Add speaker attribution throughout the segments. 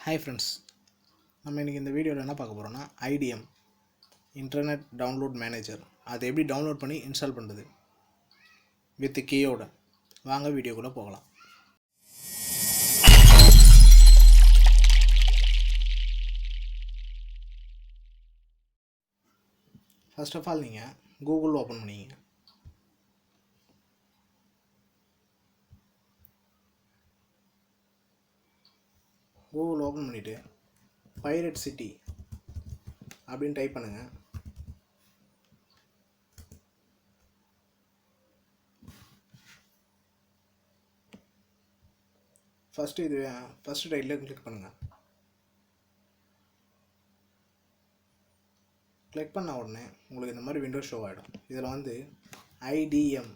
Speaker 1: Hi friends, நம்ம இன்றைக்கி இந்த வீடியோவில் என்ன பார்க்க போகிறோம்னா ஐடிஎம் இன்டர்நெட் டவுன்லோட் மேனேஜர் அதை எப்படி டவுன்லோட் பண்ணி இன்ஸ்டால் பண்ணுறது வித் கீயோட. வாங்க வீடியோக்குள்ளே போகலாம். ஃபர்ஸ்ட் ஆஃப் ஆல் நீங்கள் கூகுள் ஓப்பன் பண்ணிங்க. கூகுள் ஓப்பன் பண்ணிவிட்டு பைரட் சிட்டி அப்படின்னு டைப் பண்ணுங்கள். ஃபஸ்ட்டு டைட்டில் கிளிக் பண்ணுங்கள். கிளிக் பண்ண உடனே உங்களுக்கு இந்த மாதிரி விண்டோ ஷோ ஆகிடும். இதில் வந்து ஐடிஎம்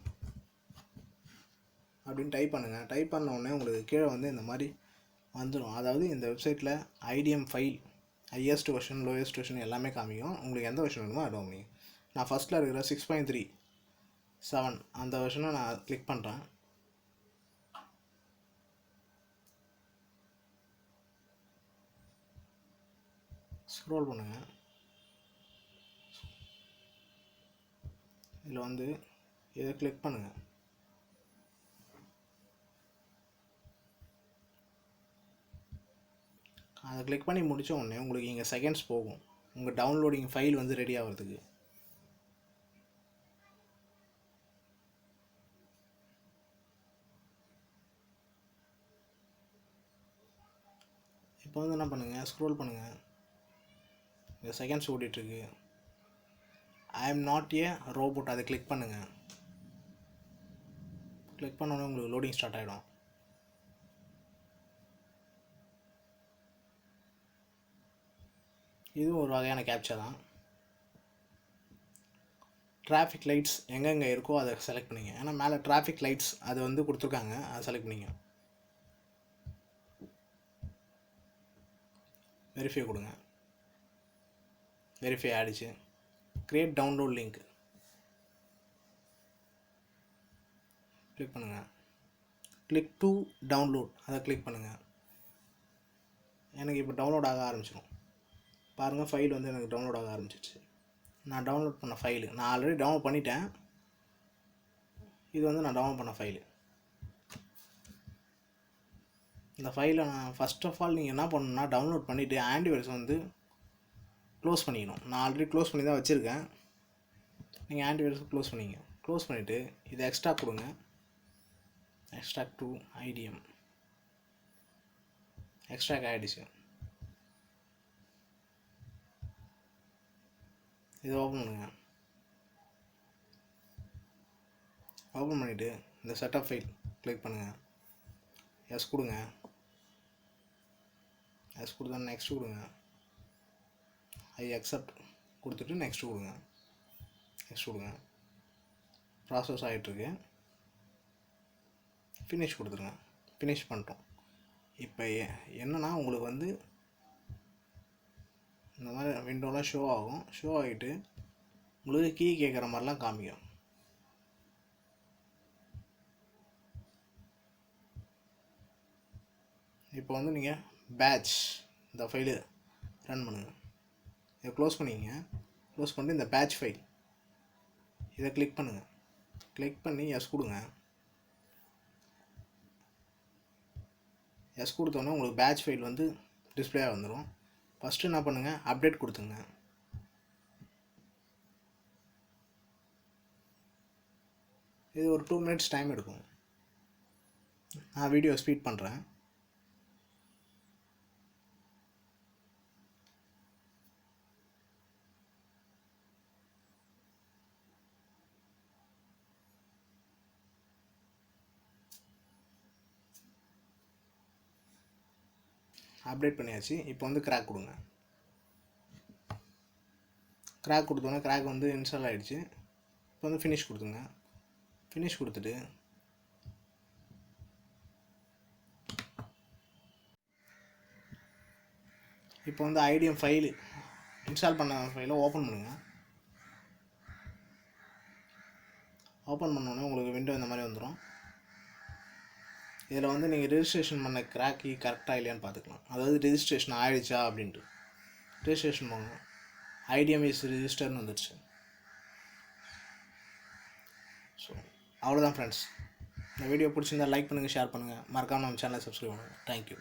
Speaker 1: அப்படின்னு டைப் பண்ணுங்கள். டைப் பண்ண உடனே உங்களுக்கு கீழே வந்து இந்த மாதிரி வந்துடும். அதாவது இந்த வெப்சைட்டில் IDM file highest version, lowest version எல்லாமே காமிக்கும். உங்களுக்கு எந்த வெர்ஷன் வேணுமோ அதை முடியும். நான் ஃபஸ்ட்டில் இருக்கிற 6.37 அந்த வெர்ஷனை நான் கிளிக் பண்ணுறேன். ஸ்க்ரோல் பண்ணுங்கள். இதில் வந்து இதை கிளிக் பண்ணுங்கள். அதை கிளிக் பண்ணி முடித்த உடனே உங்களுக்கு இங்கே செகண்ட்ஸ் போகும் உங்கள் டவுன்லோடிங் ஃபைல் வந்து ரெடி ஆகிறதுக்கு. இப்போ வந்து என்ன பண்ணுங்கள், ஸ்க்ரோல் பண்ணுங்கள். இந்த செகண்ட்ஸ் ஓடிட்டுருக்கு. I am not a robot அதை கிளிக் பண்ணுங்கள். கிளிக் பண்ணோன்னே உங்களுக்கு லோடிங் ஸ்டார்ட் ஆகிடும். இதுவும் ஒரு வகையான கேப்ச்சா தான். டிராஃபிக் லைட்ஸ் எங்கெங்கே இருக்கோ அதை செலக்ட் பண்ணிங்க. ஏன்னா மேலே டிராஃபிக் லைட்ஸ் அது வந்து கொடுத்துருக்காங்க, அதை செலக்ட் பண்ணிங்க. வெரிஃபை கொடுங்க. வெரிஃபை ஆகிடுச்சு. கிரியேட் டவுன்லோட் லிங்க் கிளிக் பண்ணுங்கள். கிளிக் டு டவுன்லோட் அதை கிளிக் பண்ணுங்கள். எனக்கு இப்போ டவுன்லோட் ஆக ஆரம்பிச்சிடும். பாருங்கள், ஃபைல் வந்து எனக்கு டவுன்லோட் ஆக ஆரம்பிச்சிச்சு. நான் டவுன்லோட் பண்ண ஃபைலு நான் ஆல்ரெடி டவுன்லோட் பண்ணிட்டேன். இது வந்து நான் டவுன்லோட் பண்ண ஃபைலு. இந்த ஃபைலை நான் ஃபஸ்ட் ஆஃப் ஆல் நீங்கள் என்ன பண்ணணும்னா, டவுன்லோட் பண்ணிவிட்டு ஆன்டிவைரஸ் வந்து க்ளோஸ் பண்ணிக்கணும். நான் ஆல்ரெடி க்ளோஸ் பண்ணி தான் வச்சுருக்கேன். நீங்கள் ஆன்டிவைரஸ் க்ளோஸ் பண்ணிங்க. க்ளோஸ் பண்ணிவிட்டு இதை எக்ஸ்ட்ராக்ட் கொடுங்க. எக்ஸ்ட்ராக்ட் டு ஐடிஎம் எக்ஸ்ட்ராக்ட் ஆகிடுச்சு. இதை ஓப்பன் பண்ணுங்கள். ஓப்பன் பண்ணிவிட்டு இந்த செட்டப் ஃபைல் கிளிக் பண்ணுங்கள். எஸ் கொடுங்க. எஸ் கொடுத்தா நெக்ஸ்ட் கொடுங்க. ஐ அக்செப்ட் கொடுத்துட்டு நெக்ஸ்ட் கொடுங்க. நெக்ஸ்ட் கொடுங்க. ப்ராசஸ் ஆகிட்டுருக்கு. ஃபினிஷ் கொடுத்துருங்க. ஃபினிஷ் பண்ணிட்டோம். இப்போ என்னென்னா உங்களுக்கு வந்து இந்த மாதிரி விண்டோலாம் ஷோ ஆகும். ஷோ ஆகிட்டு உங்களுக்கு கீ கேட்குற மாதிரிலாம் காமிக்கும். இப்போ வந்து நீங்கள் பேட்ச் இந்த ஃபைலு ரன் பண்ணுங்கள். இதை க்ளோஸ் பண்ணிங்க. க்ளோஸ் பண்ணிட்டு இந்த பேட்ச் ஃபைல் இதை கிளிக் பண்ணுங்கள். கிளிக் பண்ணி எஸ் கொடுங்க. எஸ் கொடுத்தோன்னே உங்களுக்கு பேட்ச் ஃபைல் வந்து டிஸ்பிளே வந்துடும். ஃபஸ்ட்டு என்ன பண்ணுங்கள், அப்டேட் கொடுத்துங்க. இது ஒரு 2 மினிட்ஸ் டைம் எடுக்கும். நான் வீடியோ ஸ்பீட் பண்ணுறேன். அப்டேட் பண்ணியாச்சு. இப்போ வந்து கிராக் கொடுங்க. கிராக் கொடுத்தோன்னே கிராக் வந்து இன்ஸ்டால் ஆகிடுச்சு. இப்போ வந்து ஃபினிஷ் கொடுத்துங்க. ஃபினிஷ் கொடுத்துட்டு இப்போ வந்து ஐடிஎம் ஃபைலு இன்ஸ்டால் பண்ண ஃபைலை ஓப்பன் பண்ணுங்கள். ஓப்பன் பண்ணோன்னே உங்களுக்கு விண்டோ இந்த மாதிரி வந்துடும். இதில் வந்து நீங்கள் ரெஜிஸ்ட்ரேஷன் பண்ண கிராக்கி கரெக்டாக இல்லையான்னு பார்த்துக்கலாம். அதாவது ரெஜிஸ்ட்ரேஷன் ஆகிடுச்சா அப்படின்ட்டு. ரெஜிஸ்ட்ரேஷன் போங்க, ஐடிஎம் இஸ் ரிஜிஸ்டர்னு வந்துடுச்சு. ஸோ அவ்வளோதான் ஃப்ரெண்ட்ஸ். இந்த வீடியோ பிடிச்சிருந்தால் லைக் பண்ணுங்கள், ஷேர் பண்ணுங்கள், மறக்காமல் நம்ம சேனலை சப்ஸ்கிரைப் பண்ணுங்கள். தேங்க்யூ.